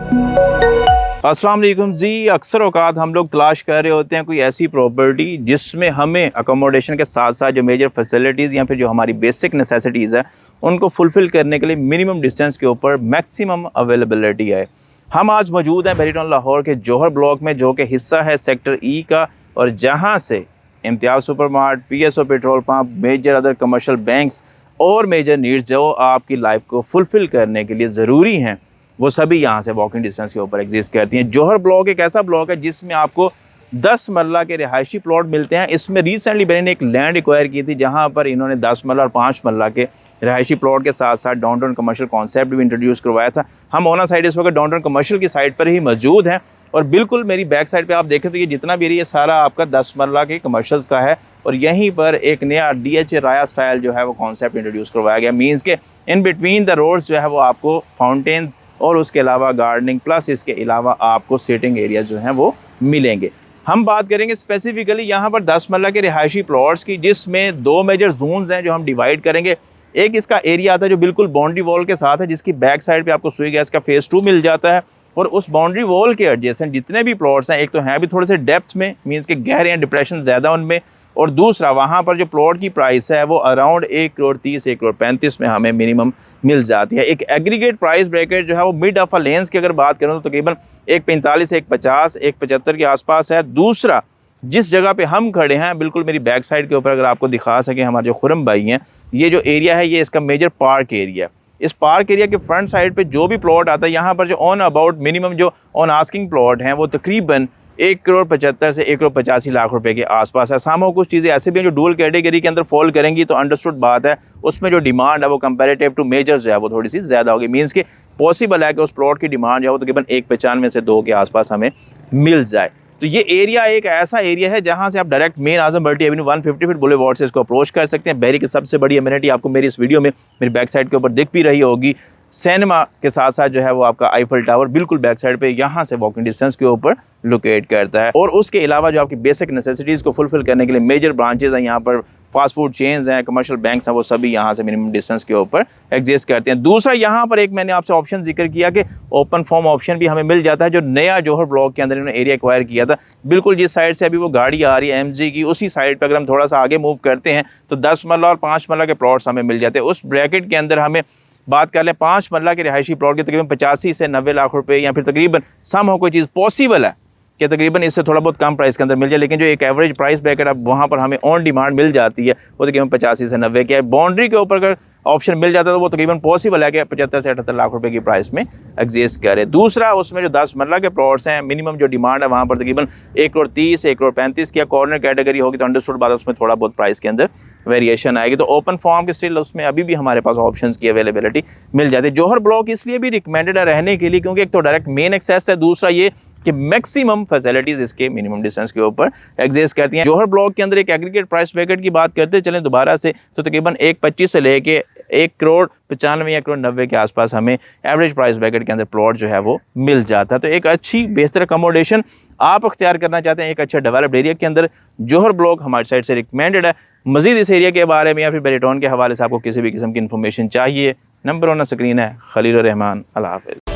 अस्सलाम वालेकुम जी। अक्सर औकात हम लोग तलाश कर रहे होते हैं कोई ऐसी प्रॉपर्टी जिसमें हमें अकोमोडेशन के साथ साथ जो मेजर फैसिलिटीज़ या फिर जो हमारी बेसिक नेसेसिटीज़ है उनको फुलफ़िल करने के लिए मिनिमम डिस्टेंस के ऊपर मैक्सिमम अवेलेबिलिटी है। हम आज मौजूद हैं बेरी टाउन लाहौर के जौहर ब्लॉक में, जो कि हिस्सा है सेक्टर ई का, और जहाँ से Imtiaz supermart, PSO petrol pump, major other commercial banks और मेजर नीड्स जो आपकी लाइफ को फुलफ़िल करने के लिए ज़रूरी हैं वो सभी यहाँ से वॉकिंग डिस्टेंस के ऊपर एग्जिस्ट करती हैं। जौहर ब्लॉक एक ऐसा ब्लॉक है जिसमें आपको 10 मरला के रिहायशी प्लॉट मिलते हैं। इसमें रिसेंटली मैंने ने एक लैंड एक्वायर की थी जहाँ पर इन्होंने 10 मरला और 5 मरला के रिहायशी प्लॉट के साथ साथ डाउनटाउन कमर्शियल कॉन्सेप्ट भी इंट्रोड्यूस करवाया था। हम ओना साइड इस वक्त डाउनटाउन कमर्शियल की साइड पर ही मौजूद हैं और बिल्कुल मेरी बैक साइड पे आप देखें तो ये जितना भी एरिया सारा आपका 10 मरला के कमर्शियल्स का है और यहीं पर एक नया DHA राया स्टाइल जो है वो कॉन्सेप्ट इंट्रोड्यूस करवाया गया। मीन्स के इन बिटवीन द रोड्स जो है वो आपको फाउंटेन्स और उसके अलावा गार्डनिंग प्लस इसके अलावा आपको सिटिंग एरिया जो हैं वो मिलेंगे। हम बात करेंगे स्पेसिफिकली यहाँ पर 10 मरला के रिहायशी प्लॉट्स की, जिसमें 2 मेजर जोन्स हैं जो हम डिवाइड करेंगे। एक इसका एरिया आता है जो बिल्कुल बाउंड्री वॉल के साथ है, जिसकी बैक साइड पे आपको सुई गैस का फेज़ 2 मिल जाता है और उस बाउंड्री वॉल के एडजेसेंट जितने भी प्लॉट्स हैं, एक तो हैं भी थोड़े से डेप्थ में, मीन्स के गहरे हैं, डिप्रेशन ज़्यादा उनमें, और दूसरा वहाँ पर जो प्लॉट की प्राइस है वो अराउंड 1,30,00,000 1,35,00,000 में हमें मिनिमम मिल जाती है। एक एग्रीगेट प्राइस ब्रैकेट जो है वो मिड ऑफ लेंस की अगर बात करें तो तकरीबन 1,45,00,000 1,50,00,000 1,75,00,000 के आसपास है। दूसरा जिस जगह पे हम खड़े हैं बिल्कुल मेरी बैक साइड के ऊपर अगर आपको दिखा सकें हमारे जो खुरम भाई हैं, ये जो एरिया है ये इसका मेजर पार्क एरिया। इस पार्क एरिया के फ्रंट साइड पे जो भी प्लॉट आता है यहाँ पर जो ऑन अबाउट मिनिमम जो ऑन आस्किंग प्लॉट हैं वो तकरीबन 1,75,00,000 से 1,85,00,000 रुपए के आसपास है। सामो कुछ चीज़ें ऐसे भी हैं जो डुअल कैटेगरी के अंदर फॉल करेंगी, तो अंडरस्टूड बात है उसमें जो डिमांड है वो कंपैरेटिव टू मेजर्स जो है वो थोड़ी सी ज़्यादा होगी। मीन्स के पॉसिबल है कि उस प्लॉट की डिमांड जो है वो तकरीबन 1,95 से 2 के आसपास हमें मिल जाए। तो ये एरिया एक ऐसा एरिया है जहाँ से आप डायरेक्ट मेन आजम बर्टी एवेन्यू 150 फीट बुलेवार्ड से इसको अप्रोच कर सकते हैं। बैरी की सबसे बड़ी अमेनिटी आपको मेरी इस वीडियो में मेरी बैक साइड के ऊपर दिख भी रही होगी। सिनेमा के साथ साथ जो है वो आपका आईफल टावर बिल्कुल बैक साइड पे यहाँ से वॉकिंग डिस्टेंस के ऊपर लोकेट करता है। और उसके अलावा जो आपकी बेसिक नेसेसिटीज़ को फुलफिल करने के लिए मेजर ब्रांचेज हैं यहाँ पर, फास्ट फूड चेन्स हैं, कमर्शियल बैंक्स हैं, वो सभी यहाँ से मिनिमम डिस्टेंस के ऊपर एग्जिस्ट करते हैं। दूसरा यहाँ पर एक मैंने आपसे ऑप्शन जिक्र किया कि ओपन फॉर्म ऑप्शन भी हमें मिल जाता है, जो नया जौहर ब्लॉक के अंदर इन्होंने एरिया एक्वायर किया था। बिल्कुल जिस साइड से अभी वो गाड़ी आ रही है MG की, उसी साइड पर अगर हम थोड़ा सा आगे मूव करते हैं तो 10 मरला और 5 मरला के प्लॉट्स हमें मिल जाते हैं। उस ब्रैकेट के अंदर हमें बात कर लें 5 मरला के रिहायशी प्लॉट के तकरीबन 85 से 90 लाख रुपए या फिर तकरीबन सम हो कोई चीज़ पॉसिबल है कि तकरीबन इससे थोड़ा बहुत कम प्राइस के अंदर मिल जाए, लेकिन जो एक एवरेज प्राइस ब्रैकेट अब वहाँ पर हमें ऑन डिमांड मिल जाती है वो तकरीबन 85 से 90 के है। बाउंड्री के ऊपर अगर ऑप्शन मिल जाता है तो वो तकरीबन पॉसिबल है कि 75 से 78 लाख रुपए की प्राइस में एग्जिस्ट करे। दूसरा उसमें जो 10 मरला के प्लॉट्स हैं मिनिमम जो डिमांड है वहाँ पर तकरीबन 1,30,00,000 से 1,35,00,000 की कॉर्नर कैटेगरी होगी तो अंडरस्टूड बात है उसमें थोड़ा बहुत प्राइस के अंदर वेरिएशन आएगी। तो ओपन फॉर्म के स्टिल उसमें अभी भी हमारे पास ऑप्शंस की अवेलेबिलिटी मिल जाती है। जौहर ब्लॉक इसलिए भी रिकमेंडेड है रहने के लिए क्योंकि एक तो डायरेक्ट मेन एक्सेस है, दूसरा ये कि मैक्सिमम फैसिलिटीज इसके मिनिमम डिस्टेंस के ऊपर एग्जिस्ट करती हैं। जौहर ब्लॉक के अंदर एक एग्रीगेट प्राइस ब्रैकेट की बात करते चलें दोबारा से तो तकरीबन 1,25 से लेके 1,95 या 1,90 के आसपास हमें एवरेज प्राइस ब्रैकेट के अंदर प्लॉट जो है वो मिल जाता है। तो एक अच्छी बेहतर अकोमोडेशन आप अख्तियार करना चाहते हैं एक अच्छा डेवलप्ड एरिया के अंदर, जौहर ब्लॉक हमारी साइड से रिकमेंडेड है। मजीद इस एरिया के बारे में या फिर बेरी टाउन के हवाले से आपको किसी भी किस्म की इन्फॉर्मेशन चाहिए, नंबर ऑन स्क्रीन है। खलील रहमान। अल्लाह हाफ़िज़।